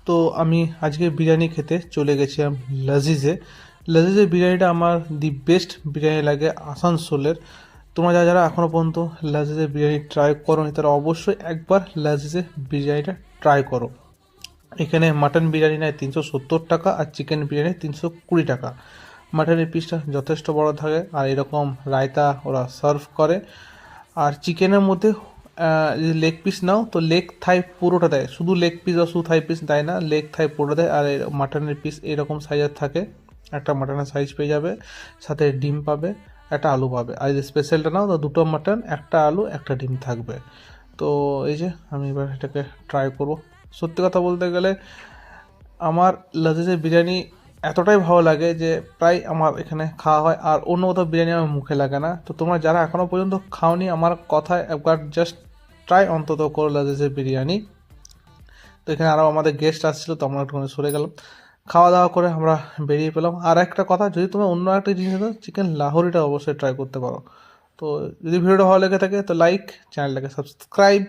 তো আমি আজকে বিরিয়ানি খেতে চলে গেছিলাম লাজিজে। লাজিজের বিরিয়ানিটা আমার দি বেস্ট বিরিয়ানি লাগে আসানসোলের। তোমরা যারা যারা এখনও পর্যন্ত লাজিজের বিরিয়ানি ট্রাই করোনি তারা অবশ্যই একবার লাজিজের বিরিয়ানিটা ট্রাই করো। এখানে মাটন বিরিয়ানি নেয় 370 টাকা আর চিকেন বিরিয়ানি 320 টাকা। মাটনের পিসটা যথেষ্ট বড় থাকে আর এরকম রায়তা ওরা সার্ভ করে। আর চিকেনের মধ্যে যদি লেগ পিস নাও তো লেগ থাই পুরোটা দেয়, শুধু লেগ পিস বা শুধু থাই পিস দেয় না, লেগ থাই পুরোটা দেয়। আর মাটনের পিস এরকম সাইজের থাকে, একটা মাটনের সাইজ পেয়ে যাবে, সাথে ডিম পাবে, একটা আলু পাবে। আর যদি স্পেশালটা নাও তো দুটো মাটন, একটা আলু, একটা ডিম থাকবে। তো এই যে আমি এবার এটাকে ট্রাই করব। সত্যি কথা বলতে গেলে আমার লাজিজের বিরিয়ানি এতটাই ভালো লাগে যে প্রায় আমার এখানে খাওয়া হয়, আর অন্য কোথাও বিরিয়ানি আমার মুখে লাগে না। তো তোমরা যারা এখনও পর্যন্ত খাওনি আমার কথায় একবার জাস্ট ট্রাই অন্তত করো লাজিজের বিরিয়ানি। তো এখানে আরও আমাদের গেস্ট আসছিলো, তো আমরা একটুখানি সরে গেলাম। খাওয়া দাওয়া করে আমরা বেরিয়ে পেলাম। আর একটা কথা, যদি তুমি অন্য একটা জিনিস দাও, চিকেন লাহোরিটা অবশ্যই ট্রাই করতে পারো। তো যদি ভিডিওটা ভালো লেগে থাকে তো লাইক, চ্যানেলটাকে সাবস্ক্রাইব।